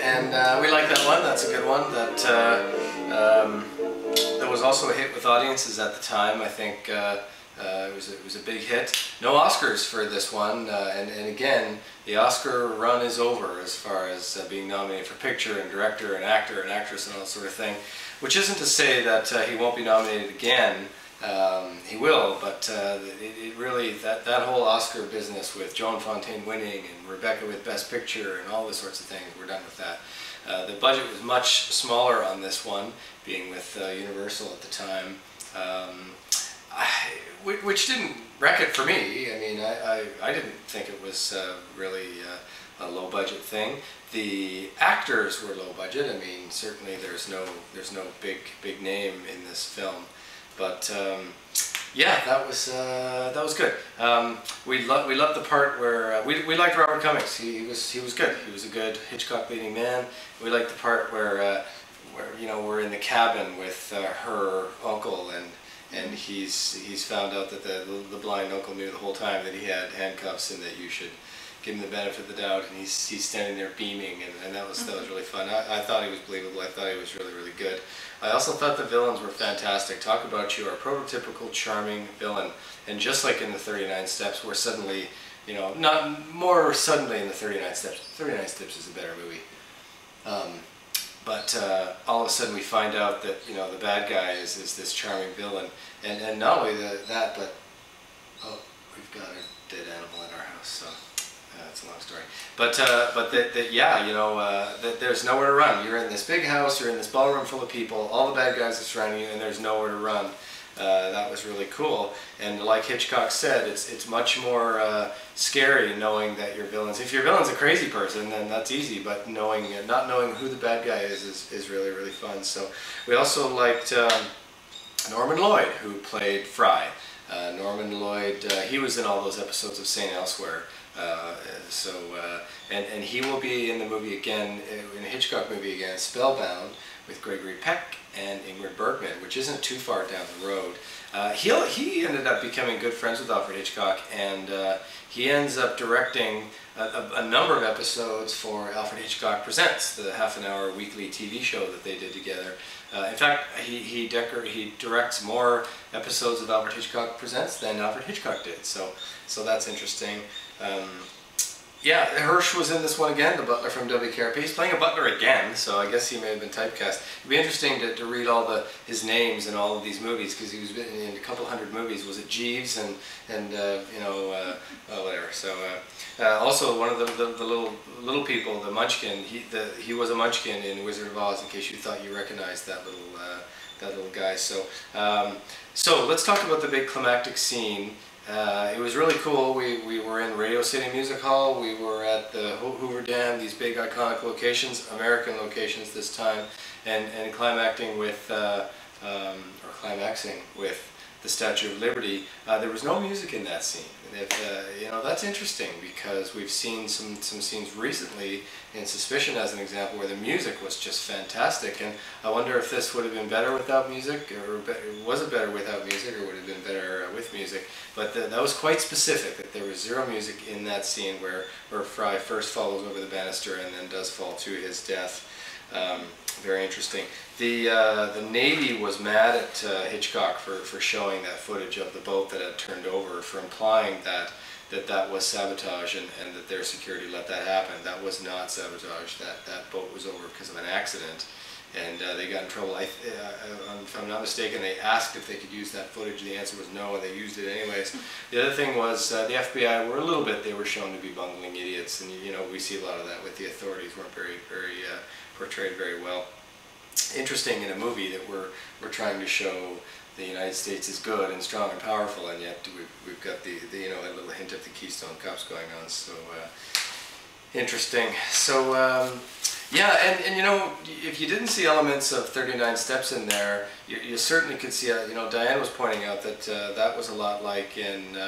and we like that one. That's a good one. That was also a hit with audiences at the time. I think it was a big hit. No Oscars for this one, and again, the Oscar run is over as far as being nominated for picture and director and actor and actress and all that sort of thing. Which isn't to say that he won't be nominated again. He will, but it really, that whole Oscar business with Joan Fontaine winning and Rebecca with Best Picture and all those sorts of things, we're done with that. The budget was much smaller on this one, being with Universal at the time, which didn't wreck it for me. I mean, I didn't think it was really a low budget thing. The actors were low budget. I mean, certainly there's no big name in this film. But yeah, that was good. We loved the part where we liked Robert Cummings. He was good. He was a good Hitchcock leading man. We liked the part where you know, we're in the cabin with her uncle, and he's found out that the blind uncle knew the whole time that he had handcuffs and that you should give him the benefit of the doubt, and he's standing there beaming, and that was really fun. I thought he was believable. I thought he was really good. I also thought the villains were fantastic. Talk about your prototypical charming villain, and just like in the 39 Steps, where suddenly, you know, not more suddenly in the 39 Steps. 39 Steps is a better movie, but all of a sudden we find out that, you know, the bad guy is this charming villain, and not only that, but oh, we've got a dead animal in our house, so. That's a long story, but yeah, you know, that there's nowhere to run. You're in this big house, you're in this ballroom full of people, all the bad guys are surrounding you, and there's nowhere to run. That was really cool, and like Hitchcock said, it's much more scary knowing that your villains. If your villain's a crazy person, then that's easy, but not knowing who the bad guy is really fun. So we also liked Norman Lloyd, who played Fry. Norman Lloyd, he was in all those episodes of St. Elsewhere. And he will be in the movie again, in a Hitchcock movie again, Spellbound, with Gregory Peck and Ingrid Bergman, which isn't too far down the road. He ended up becoming good friends with Alfred Hitchcock, and he ends up directing a number of episodes for Alfred Hitchcock Presents, the half-an-hour weekly TV show that they did together. In fact, he directs more episodes of Alfred Hitchcock Presents than Alfred Hitchcock did, so that's interesting. Yeah, Hirsch was in this one again, the butler from WKRP. He's playing a butler again, so I guess he may have been typecast. It'd be interesting to read all his names in all of these movies, because he was in a couple hundred movies. Was it Jeeves and you know, whatever. So also one of the little people, the Munchkin. He was a Munchkin in Wizard of Oz. In case you thought you recognized that little guy. So so let's talk about the big climactic scene. It was really cool. We were in Radio City Music Hall, we were at the Hoover Dam, these big iconic locations, American locations this time, and climaxing with the Statue of Liberty. There was no music in that scene. You know, that's interesting, because we've seen some scenes recently in Suspicion, as an example, where the music was just fantastic, and I wonder if this would have been better without music, or was it better without music, or would it have been better with music. But that was quite specific, that there was zero music in that scene where Fry first falls over the banister and then does fall to his death. Very interesting. The Navy was mad at Hitchcock for showing that footage of the boat that had turned over, for implying that was sabotage, and that their security let that happen. That was not sabotage. That boat was over because of an accident, and they got in trouble. If I'm not mistaken, they asked if they could use that footage. The answer was no, and they used it anyways. The other thing was the FBI were they were shown to be bungling idiots, and you know, we see a lot of that with the authorities. Weren't very portrayed very well. Interesting in a movie that we're trying to show the United States is good and strong and powerful, and yet we've got the you know, a little hint of the Keystone Cops going on. So interesting. So yeah, and you know, if you didn't see elements of 39 Steps in there, you certainly could see. You know, Diane was pointing out that that was a lot like in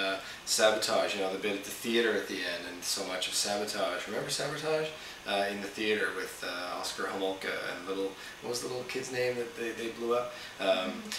Sabotage. You know, the bit at the theater at the end, and so much of Sabotage. Remember Sabotage? in the theater with Oscar Homolka and what was the little kid's name that they blew up?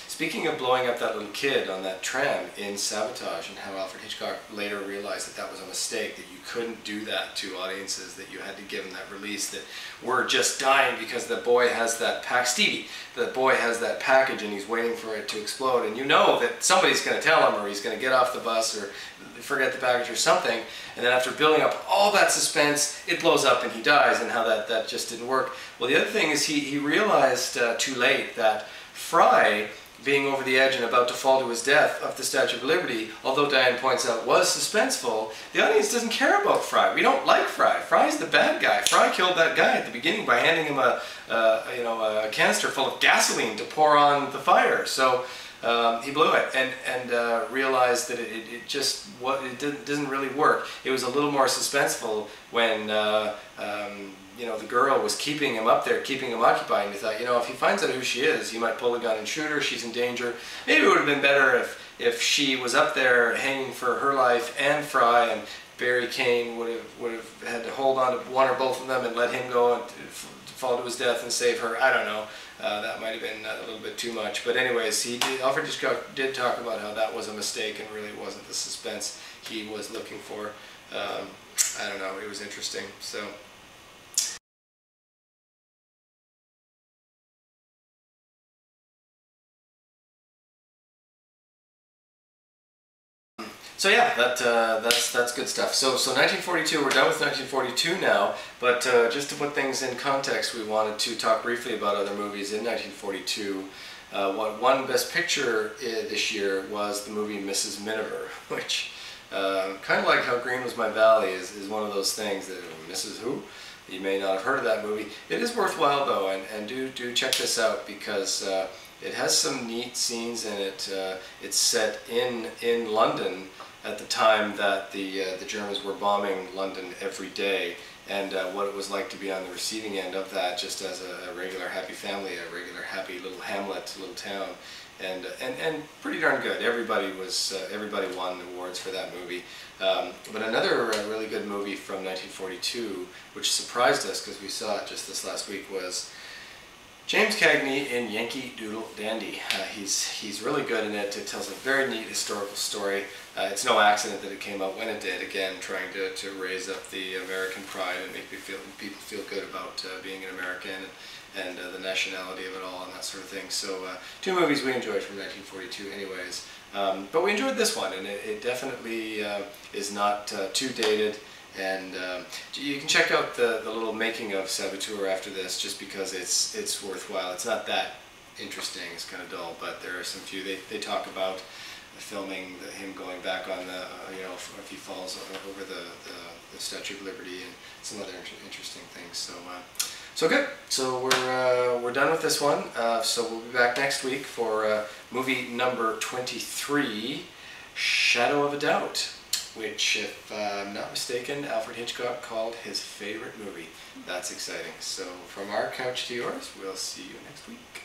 Speaking of blowing up that little kid on that tram in Sabotage, and how Alfred Hitchcock later realized that that was a mistake, that you couldn't do that to audiences, that you had to give them that release, that we're just dying because the boy has that Stevie, the boy has that package and he's waiting for it to explode, and you know that somebody's going to tell him, or he's going to get off the bus, or forget the package or something, and then after building up all that suspense, it blows up and he dies, and how that just didn't work. Well, the other thing is he realized too late that Fry, being over the edge and about to fall to his death of the Statue of Liberty, although Diane points out was suspenseful, the audience doesn't care about Fry. We don't like Fry. Fry's the bad guy. Fry killed that guy at the beginning by handing him a canister full of gasoline to pour on the fire. So he blew it and realized that it doesn't really work. It was a little more suspenseful when the girl was keeping him up there, keeping him occupied, and he thought, if he finds out who she is, he might pull a gun and shoot her. She's in danger. Maybe it would have been better if she was up there hanging for her life and Fry, and Barry Kane would have had to hold on to one or both of them and let him go and fall to his death and save her. I don't know. That might have been a little bit too much. But anyways, Alfred Hitchcock did talk about how that was a mistake and really wasn't the suspense he was looking for. I don't know. It was interesting. So yeah, that's good stuff. So 1942, we're done with 1942 now, but just to put things in context, we wanted to talk briefly about other movies in 1942. One Best Picture this year was the movie Mrs. Miniver, which kind of like how Green Was My Valley is one of those things that, Mrs. Who? You may not have heard of that movie. It is worthwhile though, and do check this out, because it has some neat scenes in it. It's set in London at the time that the Germans were bombing London every day, and what it was like to be on the receiving end of that, just as a regular happy family, a regular happy little hamlet, little town, and pretty darn good. Everybody won awards for that movie. But another really good movie from 1942, which surprised us because we saw it just this last week, was James Cagney in Yankee Doodle Dandy. He's really good in it. It tells a very neat historical story. It's no accident that it came out when it did, again trying to raise up the American pride and make people feel good about being an American, and the nationality of it all and that sort of thing. So two movies we enjoyed from 1942 anyways. But we enjoyed this one, and it definitely is not too dated. And you can check out the little making of Saboteur after this, just because it's worthwhile. It's not that interesting, it's kind of dull, but there are some few. They talk about filming him going back on the, if he falls over the Statue of Liberty, and some other interesting things. So good. So we're done with this one. So we'll be back next week for movie number 23, Shadow of a Doubt, which, if I'm not mistaken, Alfred Hitchcock called his favorite movie. That's exciting. So from our couch to yours, we'll see you next week.